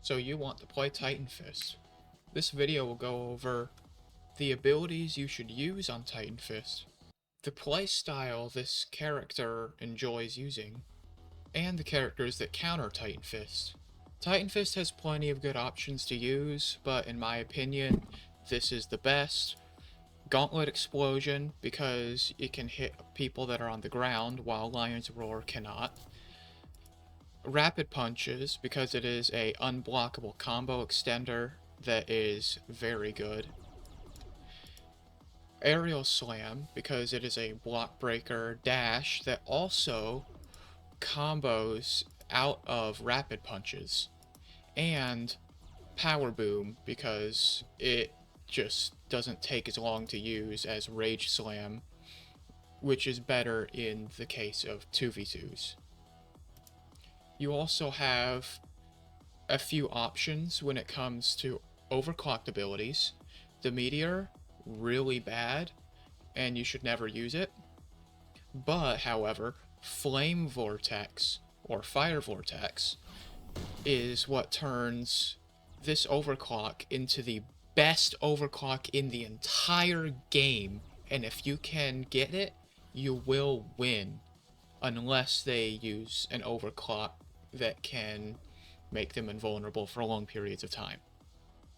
So you want to play Titanfist. This video will go over the abilities you should use on Titanfist, the playstyle this character enjoys using, and the characters that counter Titanfist. Titanfist has plenty of good options to use, but in my opinion, this is the best. Gauntlet Explosion, because it can hit people that are on the ground, while Lion's Roar cannot. Rapid Punches, because it is a unblockable combo extender that is very good. Aerial Slam, because it is a block breaker dash that also combos out of Rapid Punches. And Power Boom, because it just doesn't take as long to use as Rage Slam, which is better in the case of 2v2s. You also have a few options when it comes to overclocked abilities. The Meteor, really bad, and you should never use it. But, however, Flame Vortex, or Fire Vortex, is what turns this overclock into the best overclock in the entire game, and if you can get it, you will win, unless they use an overclock that can make them invulnerable for long periods of time.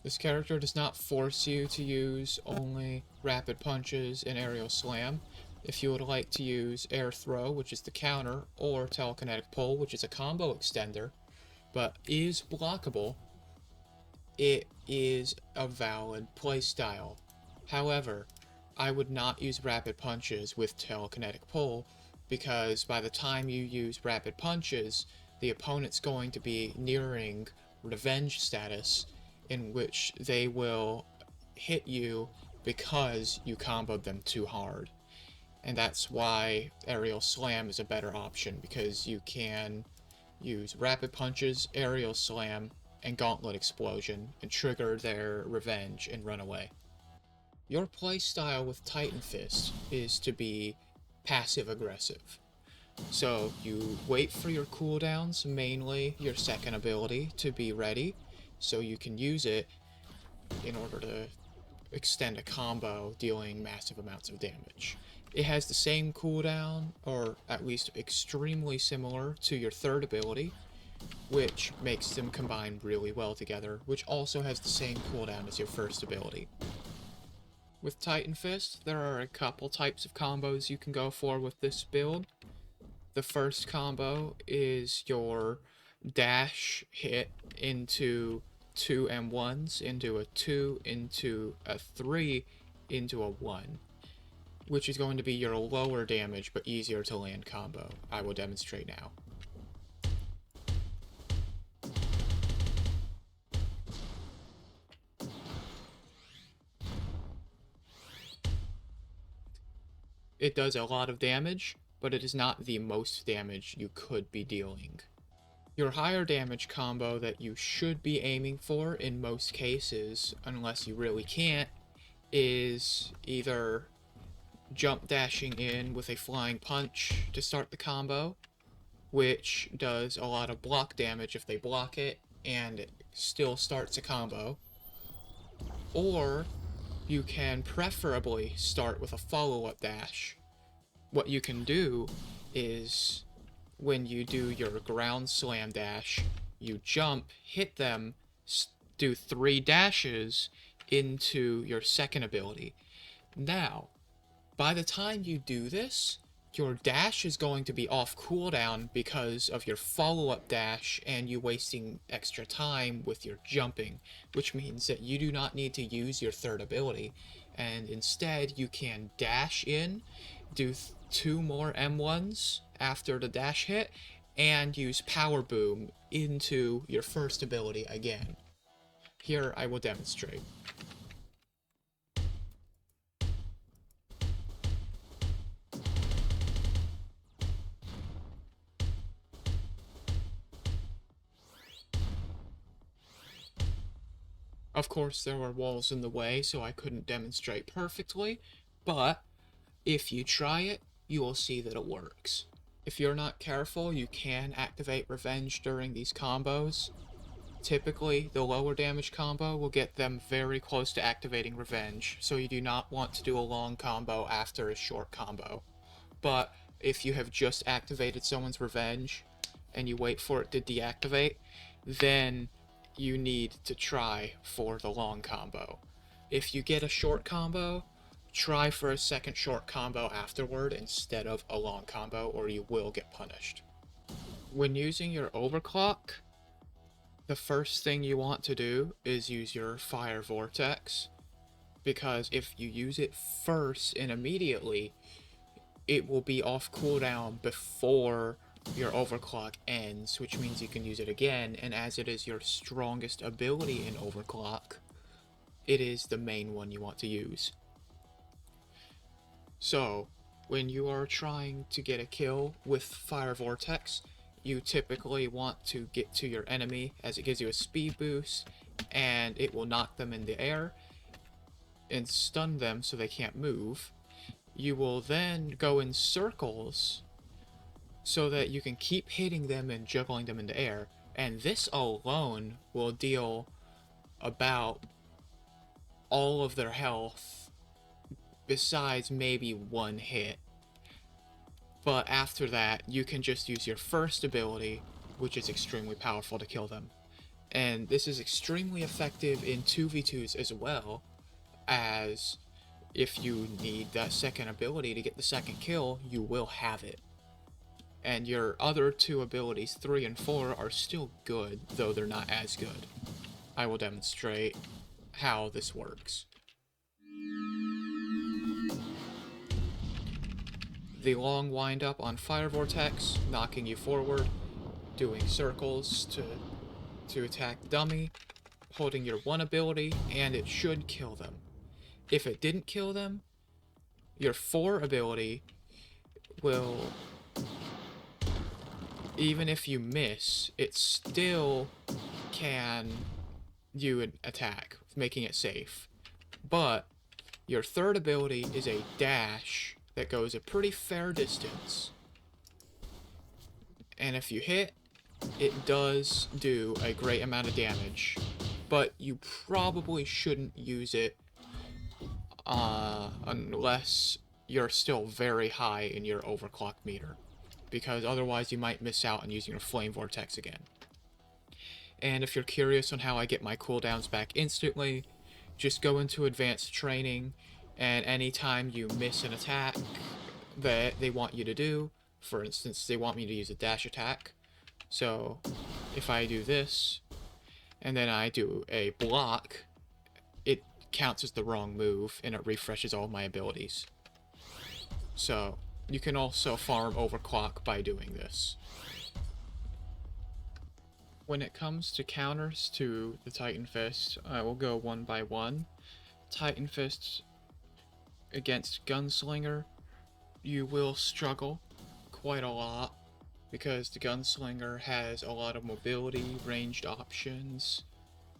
This character does not force you to use only Rapid Punches and Aerial Slam. If you would like to use Air Throw, which is the counter, or Telekinetic Pull, which is a combo extender, but is blockable, it is a valid playstyle. However, I would not use Rapid Punches with Telekinetic Pull, because by the time you use Rapid Punches, the opponent's going to be nearing revenge status, in which they will hit you because you comboed them too hard. And that's why Aerial Slam is a better option, because you can use Rapid Punches, Aerial Slam, and Gauntlet Explosion, and trigger their revenge and run away. Your playstyle with Titanfist is to be passive-aggressive. So you wait for your cooldowns, mainly your second ability, to be ready, so you can use it in order to extend a combo dealing massive amounts of damage. It has the same cooldown, or at least extremely similar to your third ability, which makes them combine really well together, which also has the same cooldown as your first ability. With Titanfist, there are a couple types of combos you can go for with this build. The first combo is your dash hit into 2 M1s, into a 2, into a 3, into a 1, which is going to be your lower damage but easier to land combo. I will demonstrate now. It does a lot of damage, but it is not the most damage you could be dealing. Your higher damage combo that you should be aiming for in most cases, unless you really can't, is either jump dashing in with a flying punch to start the combo, which does a lot of block damage if they block it, and it still starts a combo. Or you can preferably start with a follow-up dash. What you can do is, when you do your ground slam dash, you jump, hit them, do 3 dashes into your second ability. Now, by the time you do this, your dash is going to be off cooldown because of your follow-up dash and you wasting extra time with your jumping, which means that you do not need to use your third ability, and instead you can dash in, do 2 more M1s after the dash hit, and use Power Boom into your first ability again. Here I will demonstrate. Of course, there were walls in the way, so I couldn't demonstrate perfectly, but if you try it, you will see that it works. If you're not careful, you can activate Revenge during these combos, Typically, the lower damage combo will get them very close to activating Revenge, so you do not want to do a long combo after a short combo. But if you have just activated someone's Revenge and you wait for it to deactivate, then you need to try for the long combo. If you get a short combo, try for a second short combo afterward instead of a long combo, or you will get punished. When using your Overclock, the first thing you want to do is use your Fire Vortex, because if you use it first and immediately, it will be off cooldown before your overclock ends, which means you can use it again, and as it is your strongest ability in overclock, it is the main one you want to use. So, when you are trying to get a kill with Fire Vortex, you typically want to get to your enemy, as it gives you a speed boost, and it will knock them in the air and stun them so they can't move. You will then go in circles so that you can keep hitting them and juggling them in the air, and this alone will deal about all of their health besides maybe one hit. But after that, you can just use your first ability, which is extremely powerful, to kill them. And this is extremely effective in 2v2s as well, as if you need that second ability to get the second kill, you will have it. And your other two abilities, 3 and 4, are still good, though they're not as good. I will demonstrate how this works. The long wind-up on Fire Vortex, knocking you forward, doing circles to attack dummy, holding your one ability, and it should kill them. If it didn't kill them, your 4 ability will, even if you miss, it still can do an attack, making it safe. But your 3rd ability is a dash that goes a pretty fair distance. And if you hit, it does do a great amount of damage. But you probably shouldn't use it unless you're still very high in your overclock meter, because otherwise you might miss out on using your Flame Vortex again. And if you're curious on how I get my cooldowns back instantly, just go into advanced training, and anytime you miss an attack that they want you to do, for instance, they want me to use a dash attack, so if I do this, and then I do a block, it counts as the wrong move, and it refreshes all my abilities. So, you can also farm overclock by doing this. When it comes to counters to the Titanfist, I will go one by one. Titanfist against Gunslinger, you will struggle quite a lot, because the Gunslinger has a lot of mobility, ranged options,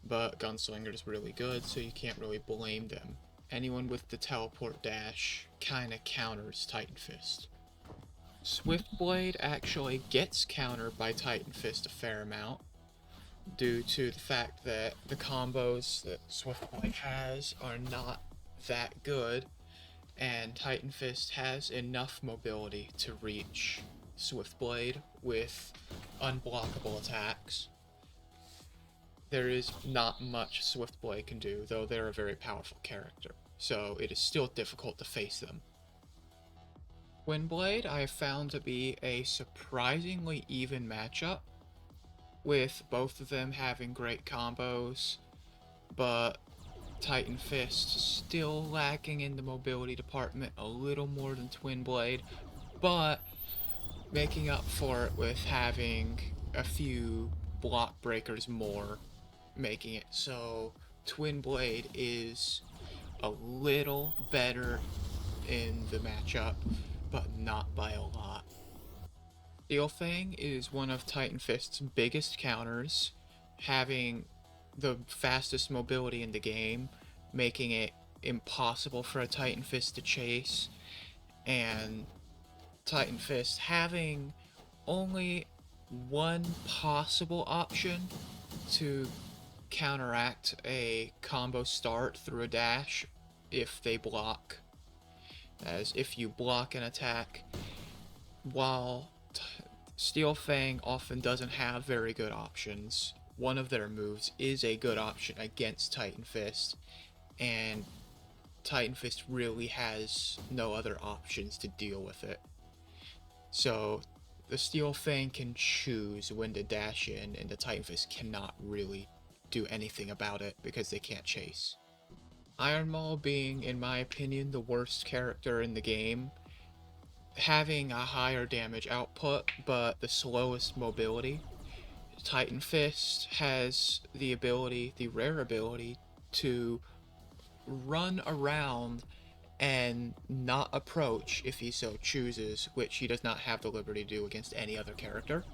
but Gunslinger is really good, so you can't really blame them. Anyone with the teleport dash kinda counters Titanfist. Swiftblade actually gets countered by Titanfist a fair amount, due to the fact that the combos that Swiftblade has are not that good, and Titanfist has enough mobility to reach Swiftblade with unblockable attacks. There is not much Swiftblade can do, though they're a very powerful character, so it is still difficult to face them. Twinblade I have found to be a surprisingly even matchup, with both of them having great combos, but Titanfist still lacking in the mobility department a little more than Twinblade, but making up for it with having a few block breakers more, making it so Twinblade is a little better in the matchup, but not by a lot. Steel Fang is one of Titanfist's biggest counters, having the fastest mobility in the game, making it impossible for a Titanfist to chase, and Titanfist having only one possible option to counteract a combo start through a dash if they block. As if you block an attack, while Steel Fang often doesn't have very good options, one of their moves is a good option against Titanfist, and Titanfist really has no other options to deal with it. So the Steel Fang can choose when to dash in, and the Titanfist cannot really do anything about it because they can't chase. Iron Maul being, in my opinion, the worst character in the game, having a higher damage output but the slowest mobility. Titan Fist has the ability, the rare ability, to run around and not approach if he so chooses, which he does not have the liberty to do against any other character.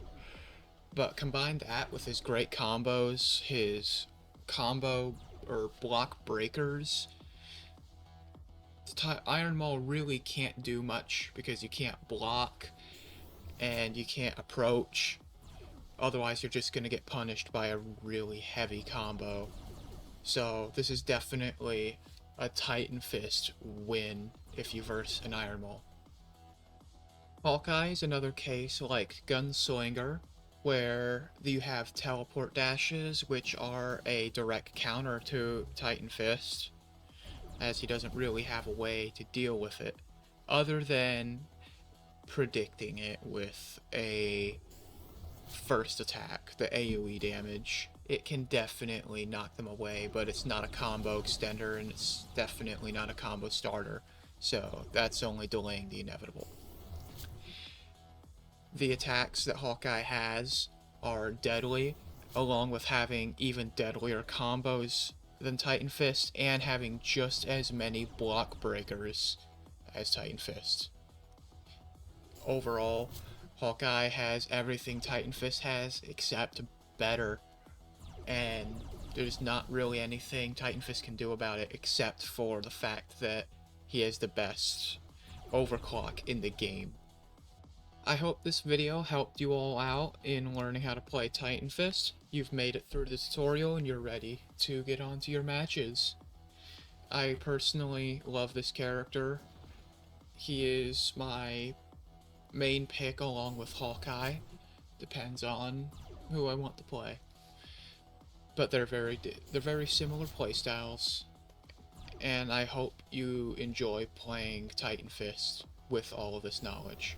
But combine that with his great combos, his combo or block breakers, Iron Maul really can't do much because you can't block and you can't approach. Otherwise, you're just going to get punished by a really heavy combo. So this is definitely a Titan Fist win if you verse an Iron Maul. Hawkeye is another case like Gunslinger, where you have teleport dashes, which are a direct counter to Titan Fist, as he doesn't really have a way to deal with it, other than predicting it with a first attack, the AoE damage. It can definitely knock them away, but it's not a combo extender, and it's definitely not a combo starter, so that's only delaying the inevitable. The attacks that Hawkeye has are deadly, along with having even deadlier combos than Titan Fist, and having just as many block breakers as Titan Fist. Overall, Hawkeye has everything Titan Fist has, except better, and there's not really anything Titan Fist can do about it except for the fact that he has the best overclock in the game. I hope this video helped you all out in learning how to play Titan Fist. You've made it through the tutorial and you're ready to get on to your matches. I personally love this character. He is my main pick along with Hawkeye. Depends on who I want to play. But they're very similar playstyles, and I hope you enjoy playing Titan Fist with all of this knowledge.